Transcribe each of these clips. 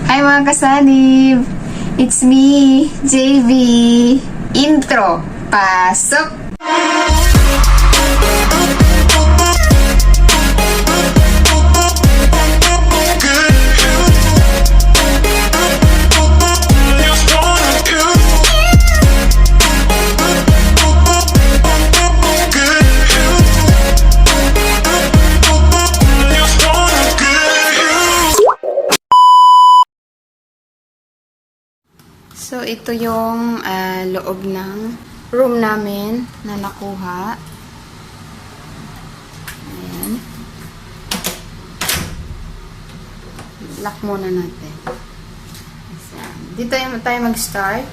Hi mga kasanib! It's me, JV. Intro. Pasok! So, ito yung loob ng room namin na nakuha. Ayan. Lock muna natin. Dito tayo mag-start.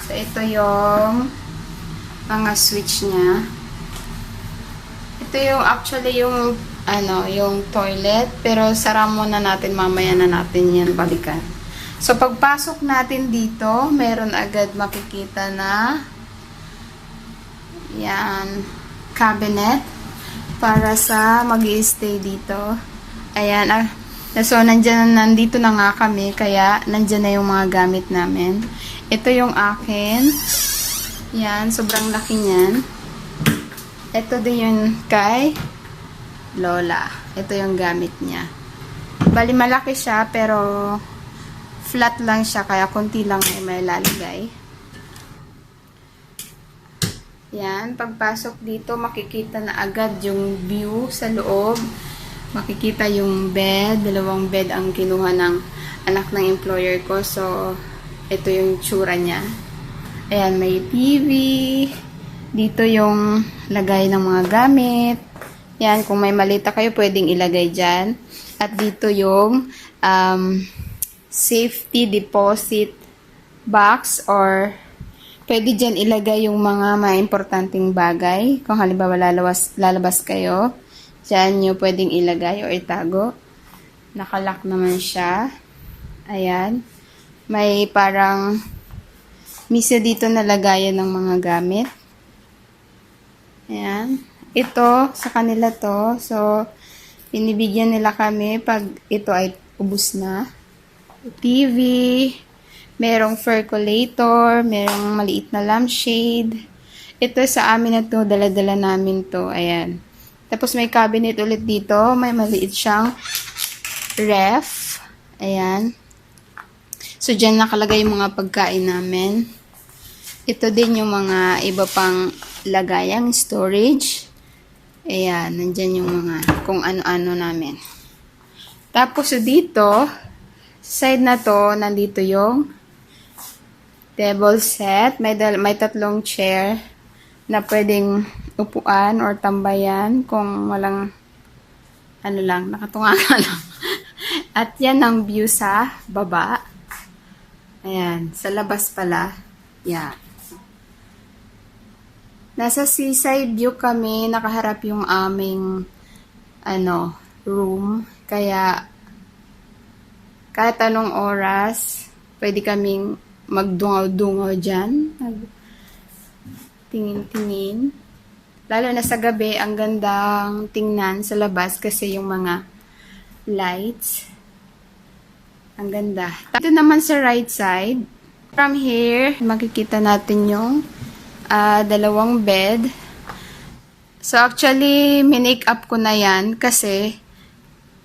So, ito yung mga switch niya. Ito yung actually yung yung toilet. Pero sara muna natin. Mamaya na natin yan balikan. So, pagpasok natin dito, meron agad makikita na yan, cabinet para sa mag-i-stay dito. Ayan, so, nandito na nga kami, kaya nandyan na yung mga gamit namin. Ito yung akin. Yan, sobrang laki niyan. Ito din yung kay Lola. Ito yung gamit niya. Bali, malaki siya, pero flat lang siya, kaya konti lang may lalagay. Yan, pagpasok dito, makikita na agad yung view sa loob. Makikita yung bed, dalawang bed ang kinuha ng anak ng employer ko. So, ito yung tsura niya. Ayan, may TV. Dito yung lagay ng mga gamit. Yan, kung may malita kayo, pwedeng ilagay dyan. At dito yung safety deposit box, or pwede dyan ilagay yung mga importanteng bagay. Kung halimbawa lalabas kayo, dyan nyo pwedeng ilagay o itago. Nakalock naman siya. Ayan. May parang misa dito na lagayan ng mga gamit. Ayan. Ito, sa kanila to. So, binibigyan nila kami pag ito ay ubos na. TV, merong percolator, merong maliit na lampshade. Ito sa amin na to, dala-dala namin to. Ayan. Tapos may cabinet ulit dito, may maliit siyang ref. Ayan. So, dyan nakalagay yung mga pagkain namin. Ito din yung mga iba pang lagayang storage. Ayan, nandyan yung mga kung ano-ano namin. Tapos dito, side na to, nandito yung table set. May tatlong chair na pwedeng upuan or tambayan kung walang nakatunga lang. At yan ang view sa baba. Ayan, sa labas pala. Yeah. Nasa seaside view kami, nakaharap yung aming room. Kaya kahit anong oras, pwede kaming magdungaw-dungaw dyan. Tingin-tingin. Lalo na sa gabi, ang gandang tingnan sa labas kasi yung mga lights. Ang ganda. Dito naman sa right side, from here, makikita natin yung dalawang bed. So actually, minake up ko na yan kasi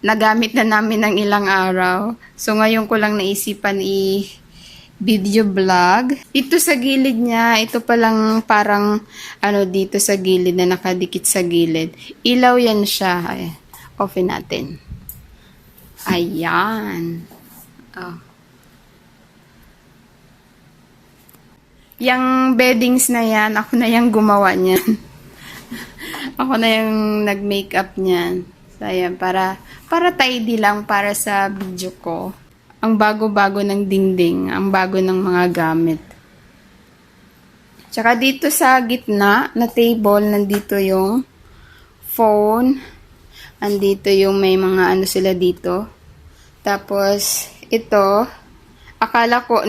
nagamit na namin ng ilang araw. So, ngayon ko lang naisipan i-video vlog. Ito sa gilid niya, ito palang parang dito sa gilid na nakadikit sa gilid. Ilaw yan siya. Ay, open natin. Ayan. Oh. Yang beddings na yan, ako na yung gumawa niyan. Ako na yung nag-makeup niyan. So, ayan, para tidy lang para sa video ko. Ang bago-bago ng dingding, ang bago ng mga gamit. Tsaka dito sa gitna na table, nandito yung phone. Andito yung may mga sila dito. Tapos, ito,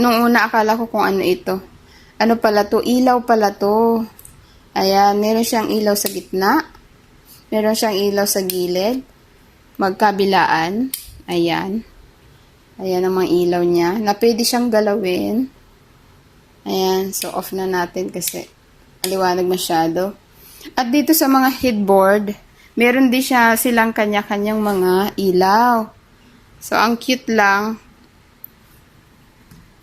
nung una akala ko kung ano ito. Ano pala to? Ilaw pala to. Ayan, meron siyang ilaw sa gitna. Meron siyang ilaw sa gilid. Magkabilaan. Ayan. Ayan ang mga ilaw niya, na pwede siyang galawin. Ayan, so off na natin kasi aliwanag masyado. At dito sa mga headboard, meron din silang kanya-kanyang mga ilaw. So, ang cute lang.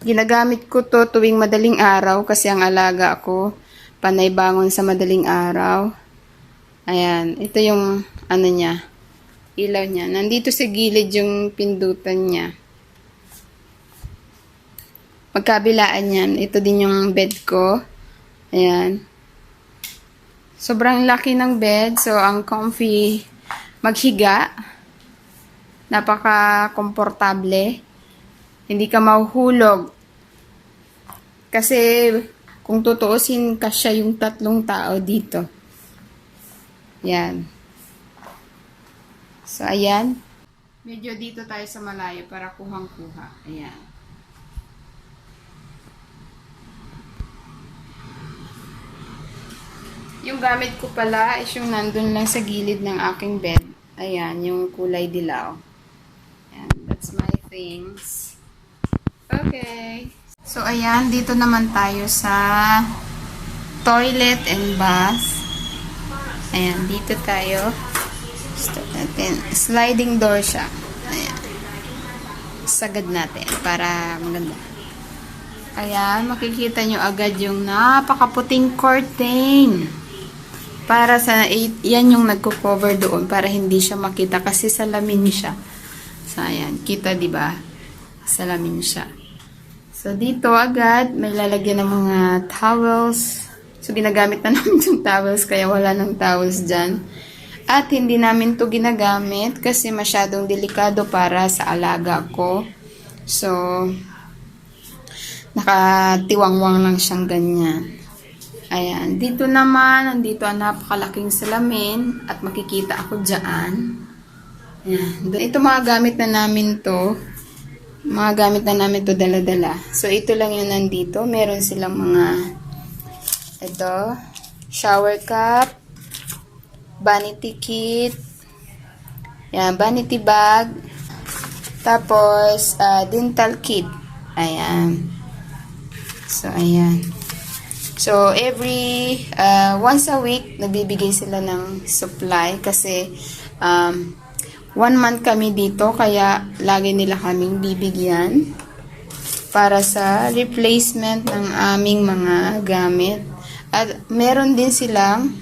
Ginagamit ko to tuwing madaling araw kasi ang alaga ako panay bangon sa madaling araw. Ayan, ito yung ano niya, ilaw niya. Nandito sa gilid yung pindutan niya. Magkabilaan yan. Ito din yung bed ko. Ayan. Sobrang laki ng bed. So, ang comfy maghiga. Napaka-komportable. Hindi ka mahuhulog. Kasi, kung tutuusin kasya yung 3 tao dito. Yan. So, ayan. Medyo dito tayo sa malayo para kuhang-kuha. Ayan. Yung gamit ko pala is yung nandun lang sa gilid ng aking bed. Ayan, yung kulay dilaw. Ayan, that's my things. Okay. So, ayan, dito naman tayo sa toilet and bath. Ayan, dito tayo. Start natin. Sliding door siya. Ayan. Sagad natin para maganda. Ayan, makikita nyo agad yung napakaputing curtain. Para sa, yan yung nagko-cover doon para hindi siya makita kasi salamin siya. So, ayan. Kita, diba? Salamin siya. So, dito agad, may lalagyan ng mga towels. So, ginagamit na namin yung towels kaya wala ng towels dyan. At hindi namin to ginagamit kasi masyadong delikado para sa alaga ko. So, nakatiwangwang lang siyang ganyan. Ayan. Dito naman, nandito ang napakalaking salamin at makikita ako dyan. Ayan. Ito mga gamit na namin to. Mga gamit na namin to dala-dala. So, ito lang yung nandito. Meron silang mga ito, shower cup, vanity kit, yan, vanity bag, tapos, dental kit. Ayan. So, ayan. So, every, once a week, nagbibigay sila ng supply kasi, 1 month kami dito, kaya lagi nila kaming bibigyan para sa replacement ng aming mga gamit. At meron din silang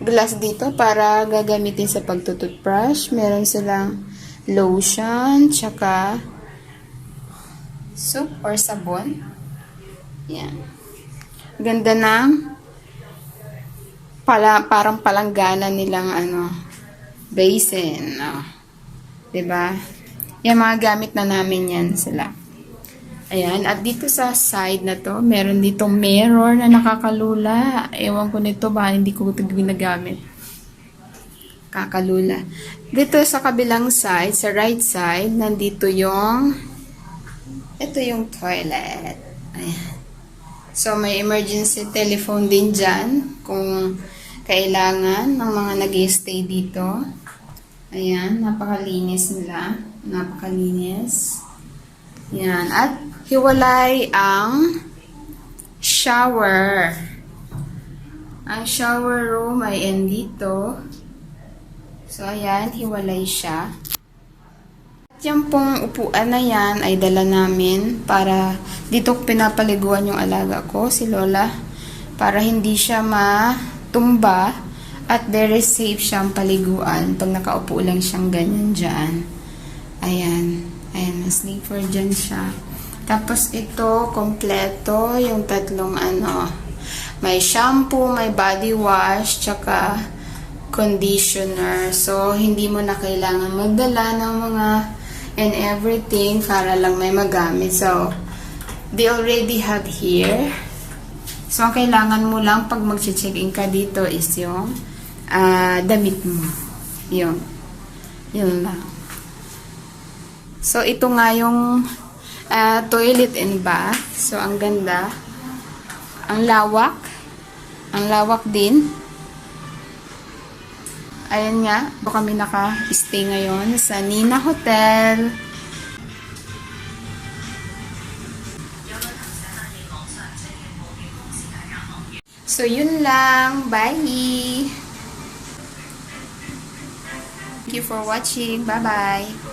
glass dito para gagamitin sa pagtututbrush. Meron silang lotion, tsaka soap or sabon. Yan. Ganda ng parang palanggana nilang basin. Diba? Yung mga gamit na namin yan sila. Ayan. At dito sa side na to, meron dito mirror na nakakalula. Ewan ko nito ba, hindi ko ito ginagamit. Kakalula. Dito sa kabilang side, sa right side, nandito ito yung toilet. Ayan. So, may emergency telephone din dyan kung kailangan ng mga nag-stay dito. Ayan, napakalinis nila. Napakalinis. Ayan, at hiwalay ang shower. Ang shower room ay dito. So, ayan, hiwalay siya. Yung pong upuan na yan ay dala namin para dito pinapaliguan yung alaga ko, si Lola, para hindi siya matumba at very safe siyang paliguan pag nakaupo lang siyang ganyan dyan. Ayan. Ayan, sleeper dyan siya. Tapos ito, kompleto yung 3 may shampoo, may body wash, tsaka conditioner. So, hindi mo na kailangan magdala ng mga and everything para lang may magamit. So, they already have here. So, ang kailangan mo lang pag mag-check-in ka dito is yung damit mo. Yun. Yun lang. So, ito nga yung toilet and bath. So, ang ganda. Ang lawak. Ang lawak din. Ayan nga, kami naka-stay ngayon sa Nina Hotel. So, yun lang. Bye! Thank you for watching. Bye-bye!